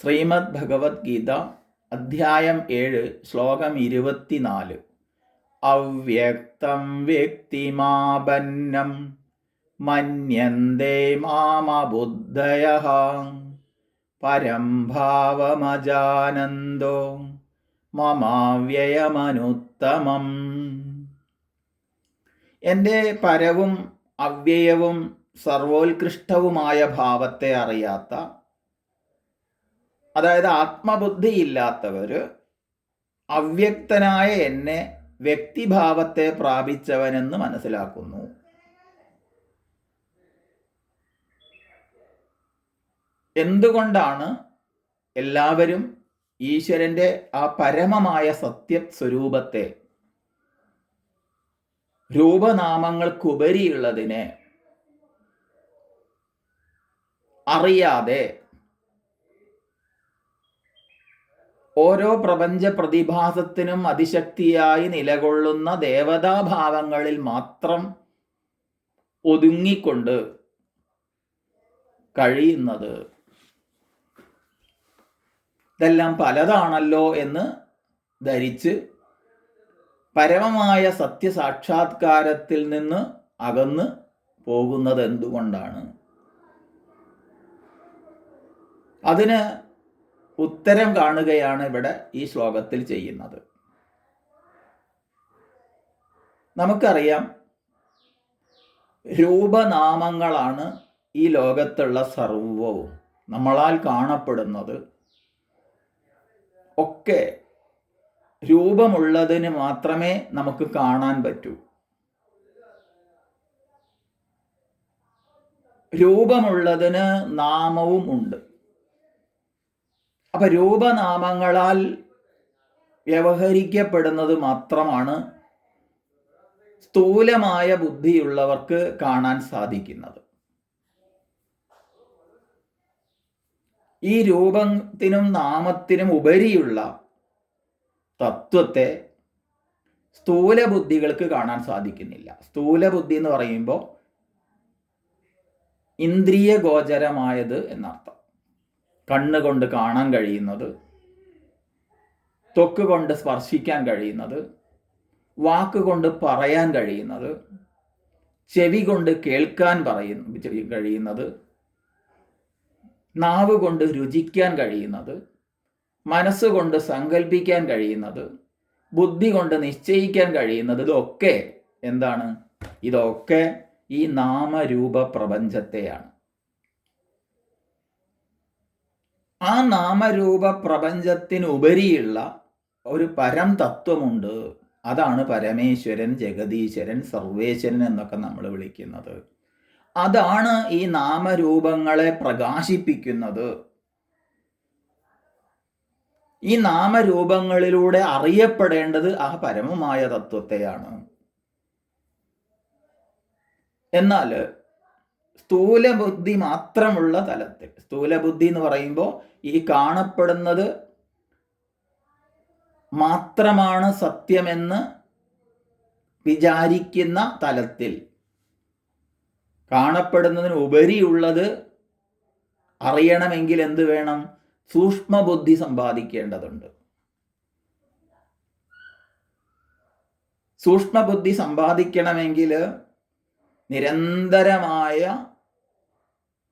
ശ്രീമദ് ഭഗവത്ഗീത അധ്യായം 7 ശ്ലോകം 24. അവ്യക്തം വ്യക്തിമാപന്നം മന്യന്തേ മാമബുദ്ധയഃ പരം ഭാവമജാനന്തോ മമാവ്യയമനുത്തമം. എൻ്റെ പരവും അവ്യയവും സർവോത്കൃഷ്ടവുമായ ഭാവത്തെ അറിയാത്ത, അതായത് ആത്മബുദ്ധി ഇല്ലാത്തവർ അവ്യക്തനായ എന്നെ വ്യക്തിഭാവത്തെ പ്രാപിച്ചവനെന്ന് മനസ്സിലാക്കുന്നു. എന്തുകൊണ്ടാണ് എല്ലാവരും ഈശ്വരൻ്റെ ആ പരമമായ സത്യസ്വരൂപത്തെ, രൂപനാമങ്ങൾക്കുപരിയുള്ളതിനെ അറിയാതെ ഓരോ പ്രപഞ്ച പ്രതിഭാസത്തിനും അതിശക്തിയായി നിലകൊള്ളുന്ന ദേവതാഭാവങ്ങളിൽ മാത്രം ഒതുങ്ങിക്കൊണ്ട് കഴിയുന്നത്? ഇതെല്ലാം പലതാണല്ലോ എന്ന് ധരിച്ച് പരമമായ സത്യസാക്ഷാത്കാരത്തിൽ നിന്ന് അകന്ന് പോകുന്നത് എന്തുകൊണ്ടാണ്? അതിന് ഉത്തരം കാണുകയാണ് ഇവിടെ ഈ ശ്ലോകത്തിൽ ചെയ്യുന്നത്. നമുക്കറിയാം, രൂപനാമങ്ങളാണ് ഈ ലോകത്തുള്ള സർവവും. നമ്മളാൽ കാണപ്പെടുന്നത് ഒക്കെ രൂപമുള്ളതിന് മാത്രമേ നമുക്ക് കാണാൻ പറ്റൂ. രൂപമുള്ളതിന് നാമവും ഉണ്ട്. അപ്പം രൂപനാമങ്ങളാൽ വ്യവഹരിക്കപ്പെടുന്നത് മാത്രമാണ് സ്ഥൂലമായ ബുദ്ധിയുള്ളവർക്ക് കാണാൻ സാധിക്കുന്നത്. ഈ രൂപത്തിനും നാമത്തിനും ഉപരിയുള്ള തത്വത്തെ സ്ഥൂല ബുദ്ധികൾക്ക് കാണാൻ സാധിക്കുന്നില്ല. സ്ഥൂല ബുദ്ധി എന്ന് പറയുമ്പോൾ ഇന്ദ്രിയ ഗോചരമായത് എന്നർത്ഥം. കണ്ണുകൊണ്ട് കാണാൻ കഴിയുന്നത്, ത്വക്ക് കൊണ്ട് സ്പർശിക്കാൻ കഴിയുന്നത്, വാക്കുകൊണ്ട് പറയാൻ കഴിയുന്നത്, ചെവി കൊണ്ട് കേൾക്കാൻ കഴിയുന്നത്, നാവ് കൊണ്ട് രുചിക്കാൻ കഴിയുന്നത്, മനസ്സുകൊണ്ട് സങ്കല്പിക്കാൻ കഴിയുന്നത്, ബുദ്ധി കൊണ്ട് നിശ്ചയിക്കാൻ കഴിയുന്നത്, ഇതൊക്കെ എന്താണ്? ഇതൊക്കെ ഈ നാമരൂപ പ്രപഞ്ചത്തെയാണ്. ആ നാമരൂപ പ്രപഞ്ചത്തിനുപരിയുള്ള ഒരു പരം തത്വമുണ്ട്. അതാണ് പരമേശ്വരൻ, ജഗദീശ്വരൻ, സർവേശ്വരൻ എന്നൊക്കെ നമ്മൾ വിളിക്കുന്നത്. അതാണ് ഈ നാമരൂപങ്ങളെ പ്രകാശിപ്പിക്കുന്നത്. ഈ നാമരൂപങ്ങളിലൂടെ അറിയപ്പെടേണ്ടത് ആ പരമമായ തത്വത്തെയാണ്. എന്നാൽ സ്ഥൂലബുദ്ധി മാത്രമുള്ള തലത്തിൽ, സ്ഥൂലബുദ്ധി എന്ന് പറയുമ്പോൾ ഈ കാണപ്പെടുന്നത് മാത്രമാണ് സത്യമെന്ന് വിചാരിക്കുന്ന തലത്തിൽ, കാണപ്പെടുന്നതിന് ഉപരിയുള്ളത് അറിയണമെങ്കിൽ എന്ത് വേണം? സൂക്ഷ്മബുദ്ധി സമ്പാദിക്കേണ്ടതുണ്ട്. സൂക്ഷ്മബുദ്ധി സമ്പാദിക്കണമെങ്കിൽ നിരന്തരമായ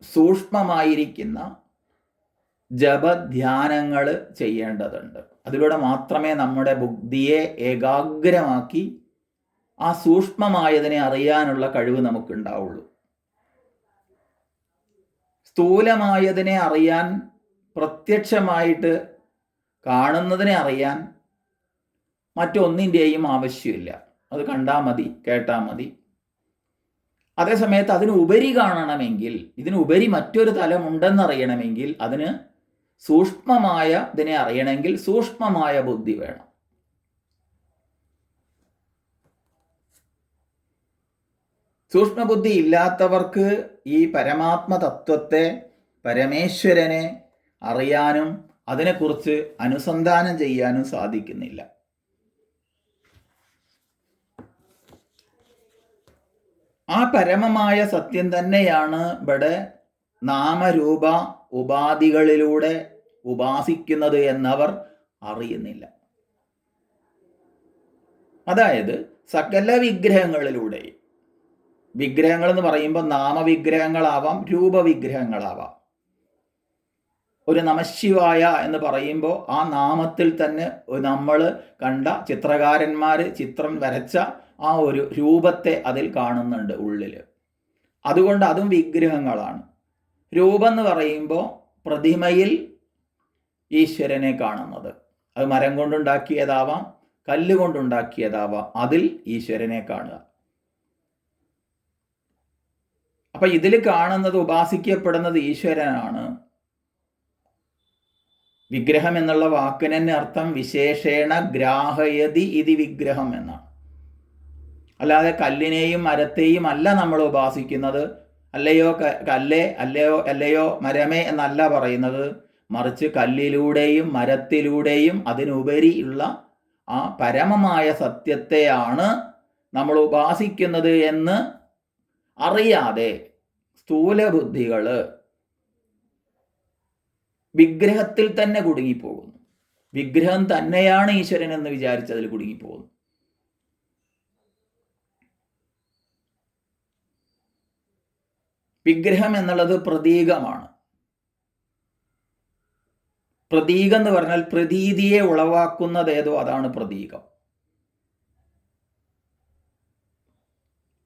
സൂക്ഷ്മമായിരിക്കുന്ന ജപധ്യാനങ്ങൾ ചെയ്യേണ്ടതുണ്ട്. അതിലൂടെ മാത്രമേ നമ്മുടെ ബുദ്ധിയെ ഏകാഗ്രമാക്കി ആ സൂക്ഷ്മമായതിനെ അറിയാനുള്ള കഴിവ് നമുക്കുണ്ടാവുള്ളൂ. സ്ഥൂലമായതിനെ അറിയാൻ, പ്രത്യക്ഷമായിട്ട് കാണുന്നതിനെ അറിയാൻ മറ്റൊന്നിൻ്റെയും ആവശ്യമില്ല. അത് കണ്ടാൽ മതി, കേട്ടാൽ മതി. അതേസമയത്ത് അതിന് ഉപരി കാണണമെങ്കിൽ, ഇതിനുപരി മറ്റൊരു തലമുണ്ടെന്നറിയണമെങ്കിൽ, അതിന് സൂക്ഷ്മമായ ഇതിനെ അറിയണമെങ്കിൽ സൂക്ഷ്മമായ ബുദ്ധി വേണം. സൂക്ഷ്മബുദ്ധി ഇല്ലാത്തവർക്ക് ഈ പരമാത്മ തത്വത്തെ, പരമേശ്വരനെ അറിയാനും അതിനെക്കുറിച്ച് അനുസന്ധാനം ചെയ്യാനും സാധിക്കുന്നില്ല. ആ പരമമായ സത്യം തന്നെയാണ് ഇവിടെ നാമരൂപ ഉപാധികളിലൂടെ ഉപാസിക്കുന്നത് എന്നവർ അറിയുന്നില്ല. അതായത് സകല വിഗ്രഹങ്ങളിലൂടെയും, വിഗ്രഹങ്ങൾ എന്ന് പറയുമ്പോൾ നാമവിഗ്രഹങ്ങളാവാം, രൂപവിഗ്രഹങ്ങളാവാം. ഒരു നമഃശിവായ എന്ന് പറയുമ്പോൾ ആ നാമത്തിൽ തന്നെ നമ്മൾ കണ്ട ചിത്രകാരന്മാർ ചിത്രം വരച്ച ആ ഒരു രൂപത്തെ അതിൽ കാണുന്നുണ്ട് ഉള്ളിൽ. അതുകൊണ്ട് അതും വിഗ്രഹങ്ങളാണ്. രൂപം എന്ന് പറയുമ്പോൾ പ്രതിമയിൽ ഈശ്വരനെ കാണുന്നത്. അത് മരം കൊണ്ടുണ്ടാക്കിയതാവാം, കല്ലുകൊണ്ടുണ്ടാക്കിയതാവാം, അതിൽ ഈശ്വരനെ കാണുക. അപ്പം ഇതിൽ കാണുന്നത്, ഉപാസിക്കപ്പെടുന്നത് ഈശ്വരനാണ്. വിഗ്രഹം എന്നുള്ള വാക്കിന് തന്നെ അർത്ഥം വിശേഷേണ ഗ്രാഹയതി ഇതി വിഗ്രഹം എന്നാണ്. അല്ലാതെ കല്ലിനെയും മരത്തെയും അല്ല നമ്മൾ ഉപാസിക്കുന്നത്. അല്ലയോ കല്ലേ, അല്ലയോ മരമേ എന്നല്ല പറയുന്നത്. മറിച്ച് കല്ലിലൂടെയും മരത്തിലൂടെയും അതിനുപരിയുള്ള ആ പരമമായ സത്യത്തെയാണ് നമ്മൾ ഉപാസിക്കുന്നത് എന്ന് അറിയാതെ സ്ഥൂലബുദ്ധികൾ വിഗ്രഹത്തിൽ തന്നെ കുടുങ്ങിപ്പോകുന്നു. വിഗ്രഹം തന്നെയാണ് ഈശ്വരൻ എന്ന് വിചാരിച്ചതിൽ കുടുങ്ങിപ്പോകുന്നു. വിഗ്രഹം എന്നുള്ളത് പ്രതീകമാണ്. പ്രതീകം എന്ന് പറഞ്ഞാൽ പ്രതീതിയെ ഉളവാക്കുന്നതേതോ അതാണ് പ്രതീകം.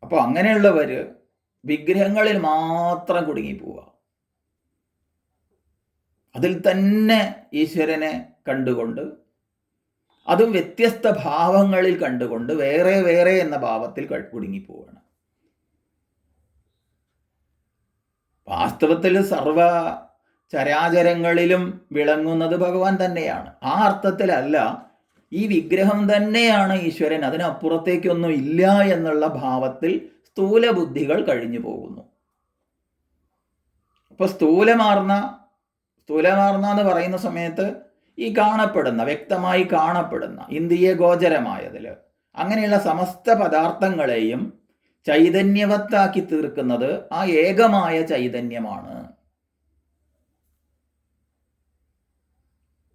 അപ്പോൾ അങ്ങനെയുള്ളവർ വിഗ്രഹങ്ങളിൽ മാത്രം കുടുങ്ങിപ്പോവുക. അതിൽ തന്നെ ഈശ്വരനെ കണ്ടുകൊണ്ട്, അതും വ്യത്യസ്ത ഭാവങ്ങളിൽ കണ്ടുകൊണ്ട് വേറെ വേറെ എന്ന ഭാവത്തിൽ കുടുങ്ങിപ്പോവുകയാണ്. വാസ്തവത്തിൽ സർവ ചരാചരങ്ങളിലും വിളങ്ങുന്നത് ഭഗവാൻ തന്നെയാണ്. ആ അർത്ഥത്തിലല്ല ഈ വിഗ്രഹം തന്നെയാണ് ഈശ്വരൻ, അതിനപ്പുറത്തേക്കൊന്നും ഇല്ല എന്നുള്ള ഭാവത്തിൽ സ്ഥൂല ബുദ്ധികൾ കഴിഞ്ഞു പോകുന്നു. അപ്പോൾ സ്ഥൂലമാർന്ന എന്ന് പറയുന്ന സമയത്ത് ഈ കാണപ്പെടുന്ന, വ്യക്തമായി കാണപ്പെടുന്ന, ഇന്ദ്രിയ ഗോചരമായതിൽ അങ്ങനെയുള്ള സമസ്ത പദാർത്ഥങ്ങളെയും ചൈതന്യവത്താക്കി തീർക്കുന്നത് ആ ഏകമായ ചൈതന്യമാണ്.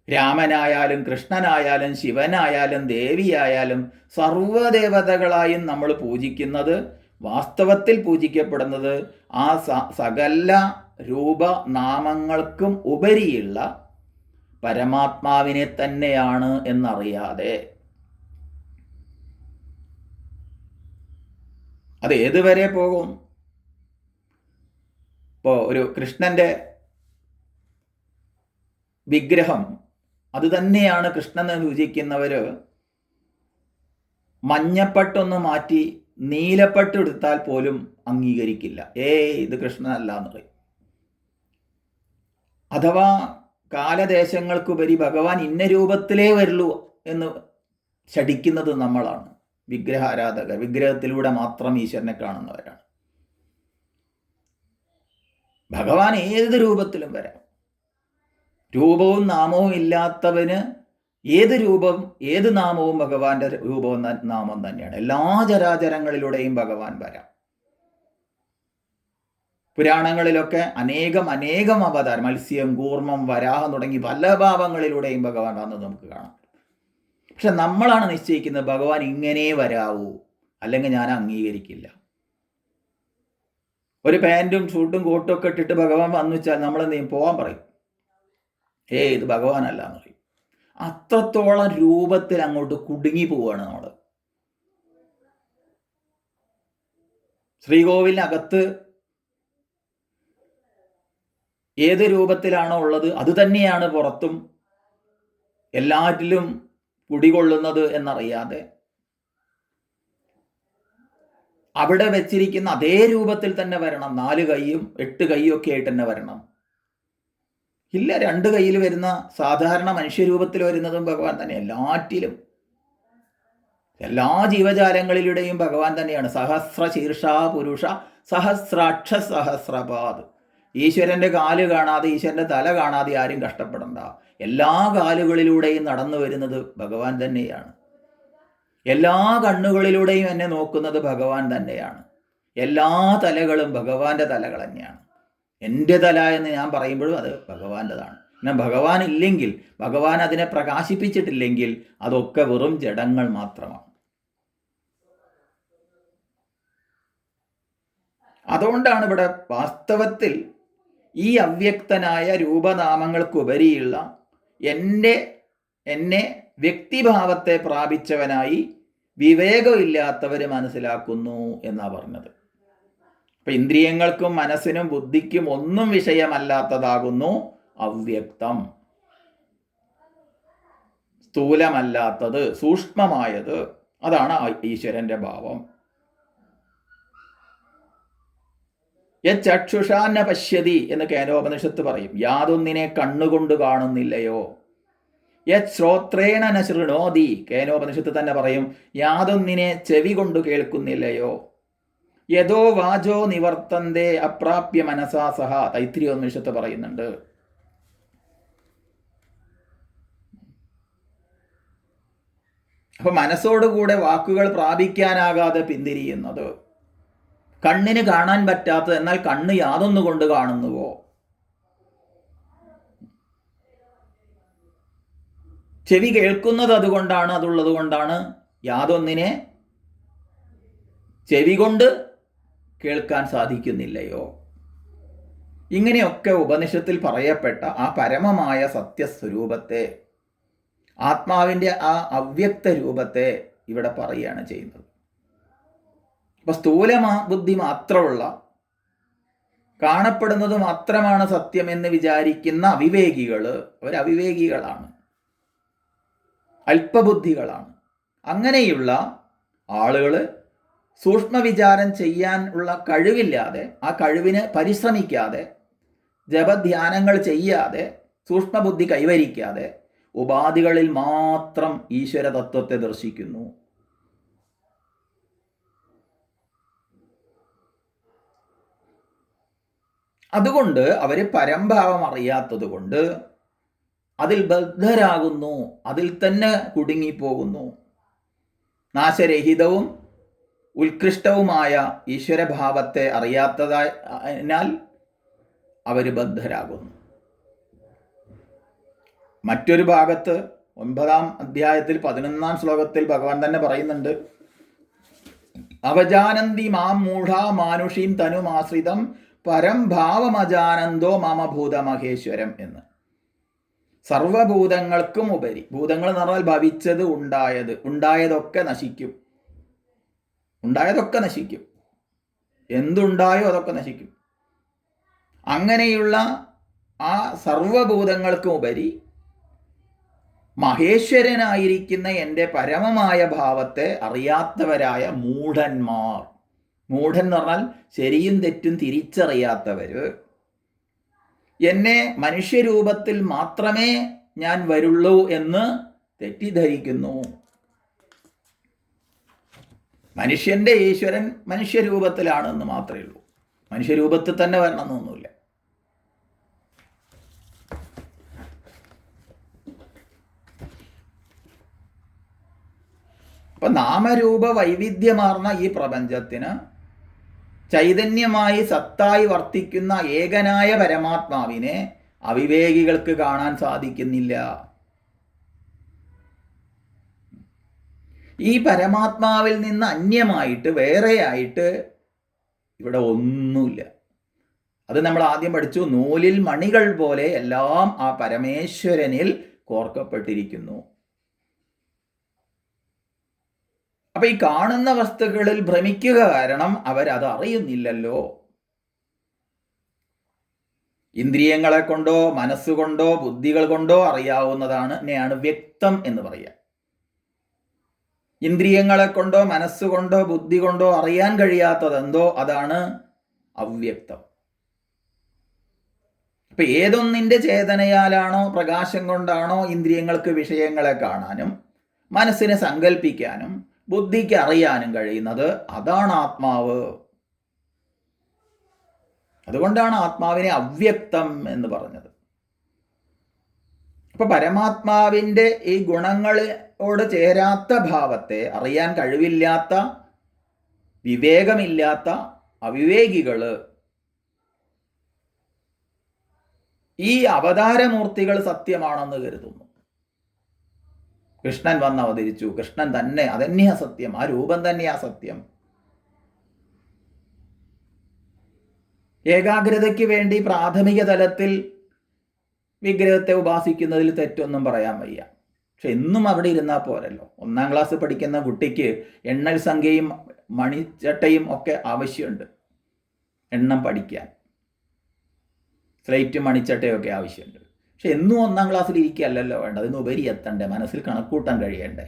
രാമനായാലും കൃഷ്ണനായാലും ശിവനായാലും ദേവിയായാലും സർവദേവതകളായും നമ്മൾ പൂജിക്കുന്നത്, വാസ്തവത്തിൽ പൂജിക്കപ്പെടുന്നത് ആ സകല രൂപനാമങ്ങൾക്കും ഉപരിയുള്ള പരമാത്മാവിനെ തന്നെയാണ് എന്നറിയാതെ. അത് ഏതുവരെ പോകും? ഇപ്പോൾ ഒരു കൃഷ്ണൻ്റെ വിഗ്രഹം അത് തന്നെയാണ് കൃഷ്ണൻ എന്ന് പൂജിക്കുന്നവർ മഞ്ഞപ്പട്ടൊന്ന് മാറ്റി നീലപ്പട്ട് എടുത്താൽ പോലും അംഗീകരിക്കില്ല. ഇത് കൃഷ്ണനല്ല എന്ന് പറയും. അഥവാ കാലദേശങ്ങൾക്കുപരി ഭഗവാൻ ഇന്ന രൂപത്തിലേ വരുള്ളൂ എന്ന് ശഠിക്കുന്നത് നമ്മളാണ്. വിഗ്രഹാരാധകർ, വിഗ്രഹത്തിലൂടെ മാത്രം ഈശ്വരനെ കാണുന്നവരാണ്. ഭഗവാൻ ഏത് രൂപത്തിലും വരാം. രൂപവും നാമവും ഇല്ലാത്തവന് ഏത് രൂപം ഏത് നാമവും ഭഗവാന്റെ രൂപവും നാമം തന്നെയാണ്. എല്ലാ ചരാചരങ്ങളിലൂടെയും ഭഗവാൻ വരാം. പുരാണങ്ങളിലൊക്കെ അനേകം അവതാരം, മത്സ്യം, കൂർമ്മം, വരാഹം തുടങ്ങി പല ഭാവങ്ങളിലൂടെയും ഭഗവാൻ വന്നത് നമുക്ക് കാണാം. പക്ഷെ നമ്മളാണ് നിശ്ചയിക്കുന്നത് ഭഗവാൻ ഇങ്ങനെ വരാവൂ, അല്ലെങ്കിൽ ഞാൻ അംഗീകരിക്കില്ല. ഒരു പാൻറ്റും ഷൂട്ടും കോട്ടും ഒക്കെ ഇട്ടിട്ട് ഭഗവാൻ വന്നു വെച്ചാൽ നമ്മൾ എന്ത് ചെയ്യും? പോകാൻ പറയും. ഇത് ഭഗവാനല്ല എന്ന് പറയും. അത്രത്തോളം രൂപത്തിൽ അങ്ങോട്ട് കുടുങ്ങി പോവുകയാണ് നമ്മൾ. ശ്രീകോവിലിനകത്ത് ഏത് രൂപത്തിലാണോ ഉള്ളത് അത് തന്നെയാണ് പുറത്തും എല്ലാറ്റിലും കുടികൊള്ളുന്നത് എന്നറിയാതെ അവിടെ വെച്ചിരിക്കുന്ന അതേ രൂപത്തിൽ തന്നെ വരണം. 4 കൈയും 8 കൈയും ഒക്കെ ആയിട്ട് തന്നെ വരണം. ഇല്ല, 2 കൈയിൽ വരുന്ന സാധാരണ മനുഷ്യരൂപത്തിൽ വരുന്നതും ഭഗവാൻ തന്നെ. എല്ലാറ്റിലും എല്ലാ ജീവജാലങ്ങളിലൂടെയും ഭഗവാൻ തന്നെയാണ്. സഹസ്ര ശീർഷ പുരുഷ സഹസ്രാക്ഷ സഹസ്രപാദ്. ഈശ്വരൻ്റെ കാല് കാണാതെ, ഈശ്വരൻ്റെ തല കാണാതെ ആരും കഷ്ടപ്പെടണ്ട. എല്ലാ കാലുകളിലൂടെയും നടന്നു വരുന്നത് ഭഗവാൻ തന്നെയാണ്. എല്ലാ കണ്ണുകളിലൂടെയും എന്നെ നോക്കുന്നത് ഭഗവാൻ തന്നെയാണ്. എല്ലാ തലകളും ഭഗവാന്റെ തലകൾ തന്നെയാണ്. എൻ്റെ തല എന്ന് ഞാൻ പറയുമ്പോഴും അത് ഭഗവാന്റെതാണ്. എന്നാൽ ഭഗവാൻ ഇല്ലെങ്കിൽ, ഭഗവാൻ അതിനെ പ്രകാശിപ്പിച്ചിട്ടില്ലെങ്കിൽ അതൊക്കെ വെറും ജഡങ്ങൾ മാത്രമാണ്. അതുകൊണ്ടാണ് ഇവിടെ വാസ്തവത്തിൽ ഈ അവ്യക്തനായ രൂപനാമങ്ങൾക്കുപരിയുള്ള എന്നെ വ്യക്തിഭാവത്തെ പ്രാപിച്ചവനായി വിവേകമില്ലാത്തവർ മനസ്സിലാക്കുന്നു എന്നാ പറഞ്ഞത്. അപ്പൊ ഇന്ദ്രിയങ്ങൾക്കും മനസ്സിനും ബുദ്ധിക്കും ഒന്നും വിഷയമല്ലാത്തതാകുന്നു അവ്യക്തം, സ്ഥൂലമല്ലാത്തത്, സൂക്ഷ്മമായത്. അതാണ് ഈശ്വരന്റെ ഭാവം. യക്ഷുഷാന്ന പശ്യതി എന്ന് കേനോപനിഷത്ത് പറയും. യാതൊന്നിനെ കണ്ണുകൊണ്ട് കാണുന്നില്ലയോ. യശ്രോത്രേണ ന ശൃണോതി, കേനോപനിഷത്ത് തന്നെ പറയും യാതൊന്നിനെ ചെവി കൊണ്ട് കേൾക്കുന്നില്ലയോ. യഥോ വാചോ നിവർത്തന്തേ അപ്രാപ്യ മനസാ സഹ, തൈത്രിയോപനിഷത്ത് പറയുന്നുണ്ട്. അപ്പൊ മനസ്സോടുകൂടെ വാക്കുകൾ പ്രാപിക്കാനാകാതെ പിന്തിരിയുന്നത്, കണ്ണിന് കാണാൻ പറ്റാത്തത്, എന്നാൽ കണ്ണ് യാതൊന്നുകൊണ്ട് കാണുന്നുവോ. ചെവി കേൾക്കുന്നത് അതുകൊണ്ടാണ്, അതുള്ളത് കൊണ്ടാണ്. യാതൊന്നിനെ ചെവി കൊണ്ട് കേൾക്കാൻ സാധിക്കുന്നില്ലയോ. ഇങ്ങനെയൊക്കെ ഉപനിഷത്തിൽ പറയപ്പെട്ട ആ പരമമായ സത്യസ്വരൂപത്തെ, ആത്മാവിൻ്റെ ആ അവ്യക്ത രൂപത്തെ ഇവിടെ പറയുകയാണ് ചെയ്യുന്നത്. അപ്പൊ സ്ഥൂല ബുദ്ധി മാത്രമുള്ള, കാണപ്പെടുന്നത് മാത്രമാണ് സത്യം എന്ന് വിചാരിക്കുന്ന അവിവേകികൾ, അവരവിവേകികളാണ്, അല്പബുദ്ധികളാണ്. അങ്ങനെയുള്ള ആളുകൾ സൂക്ഷ്മവിചാരം ചെയ്യാനുള്ള കഴിവില്ലാതെ, ആ കഴിവിന് പരിശ്രമിക്കാതെ, ജപധ്യാനങ്ങൾ ചെയ്യാതെ, സൂക്ഷ്മബുദ്ധി കൈവരിക്കാതെ ഉപാധികളിൽ മാത്രം ഈശ്വര തത്വത്തെ ദർശിക്കുന്നു. അതുകൊണ്ട് അവർ പരംഭാവം അറിയാത്തത് കൊണ്ട് അതിൽ ബദ്ധരാകുന്നു, അതിൽ തന്നെ കുടുങ്ങിപ്പോകുന്നു. നാശരഹിതവും ഉത്കൃഷ്ടവുമായ ഈശ്വരഭാവത്തെ അറിയാത്തതിനാൽ അവർ ബദ്ധരാകുന്നു. മറ്റൊരു ഭാഗത്ത് 9-ാം അധ്യായത്തിൽ 11-ാം ശ്ലോകത്തിൽ ഭഗവാൻ തന്നെ പറയുന്നുണ്ട്, അവജാനന്തി മാം മൂഢാ മാനുഷീം തനുമാശ്രിതം പരം ഭാവമജാനന്ദോ മമഭൂത മഹേശ്വരം എന്ന്. സർവഭൂതങ്ങൾക്കും ഉപരി, ഭൂതങ്ങൾ എന്ന് പറഞ്ഞാൽ ഭവിച്ചത്, ഉണ്ടായതൊക്കെ നശിക്കും. ഉണ്ടായതൊക്കെ നശിക്കും, എന്തുണ്ടായോ അതൊക്കെ നശിക്കും. അങ്ങനെയുള്ള ആ സർവഭൂതങ്ങൾക്കും ഉപരി മഹേശ്വരനായിരിക്കുന്ന എൻ്റെ പരമമായ ഭാവത്തെ അറിയാത്തവരായ മൂഢന്മാർ, മൂഢൻ എന്ന് പറഞ്ഞാൽ ശരിയും തെറ്റും തിരിച്ചറിയാത്തവർ, എന്നെ മനുഷ്യരൂപത്തിൽ മാത്രമേ ഞാൻ വരുള്ളൂ എന്ന് തെറ്റിദ്ധരിക്കുന്നു. മനുഷ്യൻ്റെ ഈശ്വരൻ മനുഷ്യരൂപത്തിലാണെന്ന് മാത്രമേ ഉള്ളൂ, മനുഷ്യരൂപത്തിൽ തന്നെ വരണമെന്നൊന്നുമില്ല. അപ്പൊ നാമരൂപ വൈവിധ്യമാർന്ന ഈ പ്രപഞ്ചത്തിന് ചൈതന്യമായി സത്തായി വർത്തിക്കുന്ന ഏകനായ പരമാത്മാവിനെ അവിവേകികൾക്ക് കാണാൻ സാധിക്കുന്നില്ല. ഈ പരമാത്മാവിൽ നിന്ന് അന്യമായിട്ട്, വേറെയായിട്ട് ഇവിടെ ഒന്നുമില്ല. അത് നമ്മൾ ആദ്യം പഠിച്ചു. നൂലിൽ മണികൾ പോലെ എല്ലാം ആ പരമേശ്വരനിൽ കോർക്കപ്പെട്ടിരിക്കുന്നു. അപ്പൊ ഈ കാണുന്ന വസ്തുക്കളിൽ ഭ്രമിക്കുക കാരണം അവരത് അറിയുന്നില്ലല്ലോ. ഇന്ദ്രിയങ്ങളെ കൊണ്ടോ മനസ്സുകൊണ്ടോ ബുദ്ധികൾ കൊണ്ടോ അറിയാവുന്നതാണ് വ്യക്തം എന്ന് പറയുക. ഇന്ദ്രിയങ്ങളെ കൊണ്ടോ മനസ്സുകൊണ്ടോ ബുദ്ധി കൊണ്ടോ അറിയാൻ കഴിയാത്തതെന്തോ അതാണ് അവ്യക്തം. അപ്പൊ ഏതൊന്നിൻ്റെ ചേതനയാലാണോ, പ്രകാശം കൊണ്ടാണോ ഇന്ദ്രിയങ്ങൾക്ക് വിഷയങ്ങളെ കാണാനും മനസ്സിനെ സങ്കല്പിക്കാനും ബുദ്ധിക്ക് അറിയാനും കഴിയുന്നത്, അതാണ് ആത്മാവ്. അതുകൊണ്ടാണ് ആത്മാവിനെ അവ്യക്തം എന്ന് പറഞ്ഞത്. അപ്പൊ പരമാത്മാവിൻ്റെ ഈ ഗുണങ്ങളോട് ചേരാത്ത ഭാവത്തെ അറിയാൻ കഴിവില്ലാത്ത, വിവേകമില്ലാത്ത അവിവേകികള് ഈ അവതാരമൂർത്തികൾ സത്യമാണെന്ന് കരുതുന്നു. കൃഷ്ണൻ വന്ന് അവതരിച്ചു, കൃഷ്ണൻ തന്നെ അതന്നെയാ സത്യം, ആ രൂപം തന്നെയാ സത്യം. ഏകാഗ്രതയ്ക്ക് വേണ്ടി പ്രാഥമിക തലത്തിൽ വിഗ്രഹത്തെ ഉപാസിക്കുന്നതിൽ തെറ്റൊന്നും പറയാൻ വയ്യ. പക്ഷെ എന്നും അവിടെ ഇരുന്നാൽ പോരല്ലോ. 1-ാം ക്ലാസ് പഠിക്കുന്ന കുട്ടിക്ക് എണ്ണൽ സംഖ്യയും മണിച്ചട്ടയും ഒക്കെ ആവശ്യമുണ്ട്. എണ്ണം പഠിക്കാൻ സ്ലേറ്റും മണിച്ചട്ടയും ഒക്കെ ആവശ്യമുണ്ട്. പക്ഷെ എന്നും 1-ാം ക്ലാസ്സിൽ ഇരിക്കുകയല്ലല്ലോ വേണ്ട. അതിന് ഉപരി എത്തണ്ടേ, മനസ്സിൽ കണക്കൂട്ടാൻ കഴിയണ്ടേ,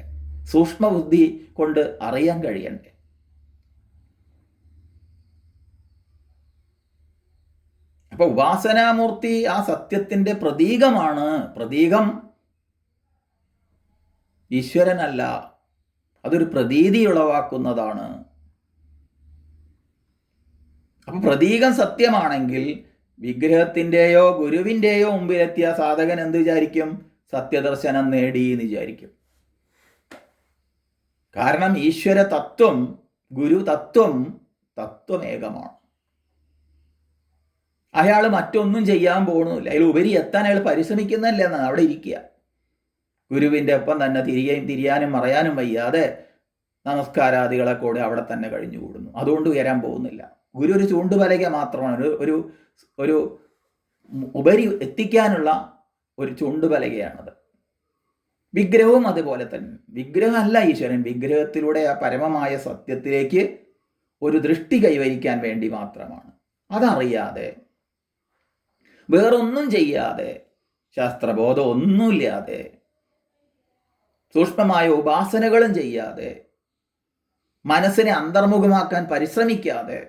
സൂക്ഷ്മബുദ്ധി കൊണ്ട് അറിയാൻ കഴിയണ്ടേ. അപ്പൊ ഉപാസനാമൂർത്തി ആ സത്യത്തിന്റെ പ്രതീകമാണ്. പ്രതീകം ഈശ്വരനല്ല, അതൊരു പ്രതീതി ഉളവാക്കുന്നതാണ്. അപ്പൊ പ്രതീകം സത്യമാണെങ്കിൽ വിഗ്രഹത്തിൻ്റെയോ ഗുരുവിൻ്റെയോ മുമ്പിലെത്തിയ സാധകൻ എന്ത് വിചാരിക്കും? സത്യദർശനം നേടി എന്ന് വിചാരിക്കും. കാരണം ഈശ്വര തത്വം, ഗുരു തത്വം തത്വമേകമാണ്. അയാൾ മറ്റൊന്നും ചെയ്യാൻ പോകുന്നില്ല, അതിൽ ഉപരി എത്താൻ അയാൾ പരിശ്രമിക്കുന്നില്ല എന്നാണ്. അവിടെ ഇരിക്കുക, ഗുരുവിൻ്റെ ഒപ്പം തന്നെ തിരിയാനും മറയാനും വയ്യാതെ നമസ്കാരാദികളെ കൂടെ അവിടെ തന്നെ കഴിഞ്ഞുകൂടുന്നു. അതുകൊണ്ട് ഉയരാൻ പോകുന്നില്ല. ഗുരു ഒരു ചൂണ്ടുപലക മാത്രമാണ്, ഒരു ഉപരി എത്തിക്കാനുള്ള ഒരു ചൂണ്ടുപലകയാണത്. വിഗ്രഹവും അതുപോലെ തന്നെ. വിഗ്രഹമല്ല ഈശ്വരൻ, വിഗ്രഹത്തിലൂടെ ആ പരമമായ സത്യത്തിലേക്ക് ഒരു ദൃഷ്ടി കൈവരിക്കാൻ വേണ്ടി മാത്രമാണ്. അതറിയാതെ, വേറൊന്നും ചെയ്യാതെ, ശാസ്ത്രബോധം ഒന്നുമില്ലാതെ, സൂക്ഷ്മമായ ഉപാസനകളും ചെയ്യാതെ, മനസ്സിനെ അന്തർമുഖമാക്കാൻ പരിശ്രമിക്കാതെ,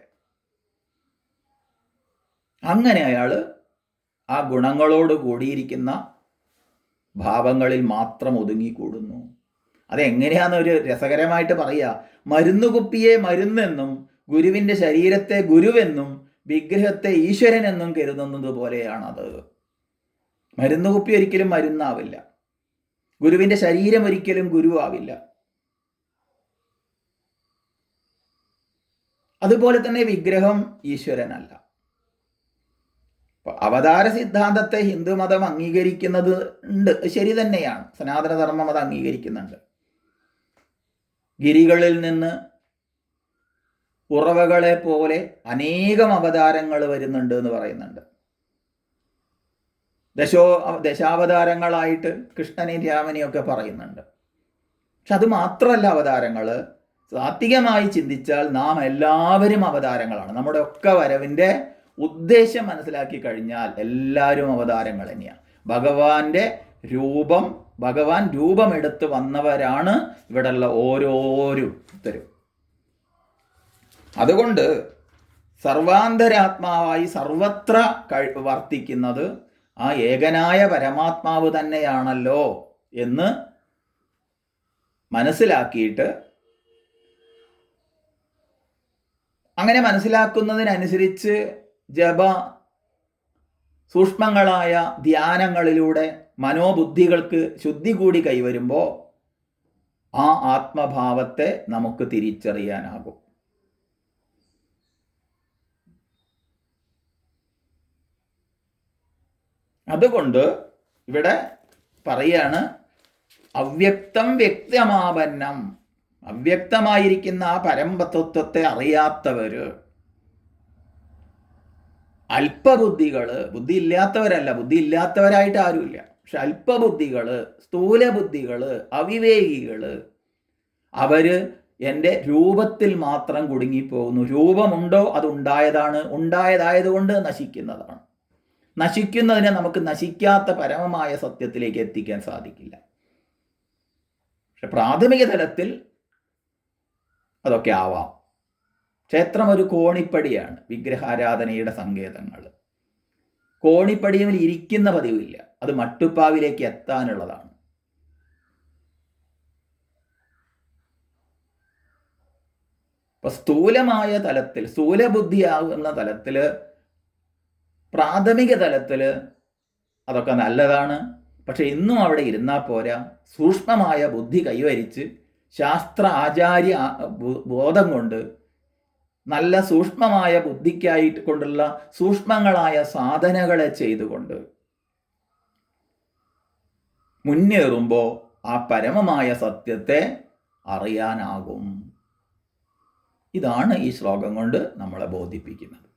അങ്ങനെ അയാൾ ആ ഗുണങ്ങളോട് കൂടിയിരിക്കുന്ന ഭാവങ്ങളിൽ മാത്രം ഒതുങ്ങിക്കൂടുന്നു. അതെങ്ങനെയാണെന്ന് ഒരു രസകരമായിട്ട് പറയുക. മരുന്നുകുപ്പിയെ മരുന്നെന്നും ഗുരുവിൻ്റെ ശരീരത്തെ ഗുരുവെന്നും വിഗ്രഹത്തെ ഈശ്വരനെന്നും കരുതുന്നത് പോലെയാണത്. മരുന്നുകുപ്പി ഒരിക്കലും മരുന്നാവില്ല, ഗുരുവിൻ്റെ ശരീരം ഒരിക്കലും ഗുരുവാവില്ല. അതുപോലെ തന്നെ വിഗ്രഹം ഈശ്വരനല്ല. അവതാര സിദ്ധാന്തത്തെ ഹിന്ദുമതം അംഗീകരിക്കുന്നത് ഉണ്ട്, ശരി തന്നെയാണ്. സനാതനധർമ്മം അത് അംഗീകരിക്കുന്നുണ്ട്. ഗിരികളിൽ നിന്ന് ഉറവകളെ പോലെ അനേകം അവതാരങ്ങൾ വരുന്നുണ്ട് എന്ന് പറയുന്നുണ്ട്. ദശാവതാരങ്ങളായിട്ട് കൃഷ്ണനെയും രാമനെയും ഒക്കെ പറയുന്നുണ്ട്. പക്ഷെ അത് മാത്രമല്ല അവതാരങ്ങൾ. സാത്വികമായി ചിന്തിച്ചാൽ നാം എല്ലാവരും അവതാരങ്ങളാണ്. നമ്മുടെ ഒക്കെ വരവിൻ്റെ ഉദ്ദേശം മനസ്സിലാക്കി കഴിഞ്ഞാൽ എല്ലാവരും അവതാരങ്ങൾ തന്നെയാണ്. ഭഗവാൻ രൂപമെടുത്ത് വന്നവരാണ് ഇവിടെയുള്ള ഓരോരുത്തരും. അതുകൊണ്ട് സർവാന്തരാത്മാവായി സർവത്ര വർത്തിക്കുന്നത് ആ ഏകനായ പരമാത്മാവ് തന്നെയാണല്ലോ എന്ന് മനസ്സിലാക്കിയിട്ട്, അങ്ങനെ മനസ്സിലാക്കുന്നതിനനുസരിച്ച് സൂക്ഷ്മങ്ങളായ ധ്യാനങ്ങളിലൂടെ മനോബുദ്ധികൾക്ക് ശുദ്ധി കൂടി കൈവരുമ്പോൾ ആ ആത്മഭാവത്തെ നമുക്ക് തിരിച്ചറിയാനാകും. അതുകൊണ്ട് ഇവിടെ പറയാണ്, അവ്യക്തം വ്യക്തമാപന്നം. അവ്യക്തമായിരിക്കുന്ന ആ പരമതത്വത്തെ അറിയാത്തവര്, അല്പബുദ്ധികള്, ബുദ്ധി ഇല്ലാത്തവരല്ല, ബുദ്ധി ഇല്ലാത്തവരായിട്ട് ആരുമില്ല, പക്ഷെ അല്പബുദ്ധികള്, സ്ഥൂലബുദ്ധികള്, അവിവേകികള്, അവര് എൻ്റെ രൂപത്തിൽ മാത്രം കുടുങ്ങിപ്പോകുന്നു. രൂപമുണ്ടോ അത് ഉണ്ടായതായതുകൊണ്ട് നശിക്കുന്നതാണ്. നശിക്കുന്നതിനെ നമുക്ക് നശിക്കാത്ത പരമമായ സത്യത്തിലേക്ക് എത്തിക്കാൻ സാധിക്കില്ല. പക്ഷെ പ്രാഥമിക തലത്തിൽ അതൊക്കെ ആവാം. ക്ഷേത്രം ഒരു കോണിപ്പടിയാണ്, വിഗ്രഹാരാധനയുടെ സങ്കേതങ്ങൾ. കോണിപ്പടിയിൽ ഇരിക്കുന്ന പതിവില്ല, അത് മട്ടുപ്പാവിലേക്ക് എത്താനുള്ളതാണ്. ഇപ്പൊ സ്ഥൂലമായ തലത്തിൽ, സ്ഥൂലബുദ്ധിയാകുന്ന തലത്തിൽ, പ്രാഥമിക തലത്തിൽ അതൊക്കെ നല്ലതാണ്. പക്ഷെ ഇന്നും അവിടെ ഇരുന്നാൽ പോരാ. സൂക്ഷ്മമായ ബുദ്ധി കൈവരിച്ച് ശാസ്ത്ര ആചാര്യ ബോധം കൊണ്ട് നല്ല സൂക്ഷ്മമായ ബുദ്ധിക്കായിട്ട് കൊണ്ടുള്ള സൂക്ഷ്മങ്ങളായ സാധനകളെ ചെയ്തുകൊണ്ട് മുന്നേറുമ്പോൾ ആ പരമമായ സത്യത്തെ അറിയാനാകും. ഇതാണ് ഈ ശ്ലോകം കൊണ്ട് നമ്മളെ ബോധിപ്പിക്കുന്നത്.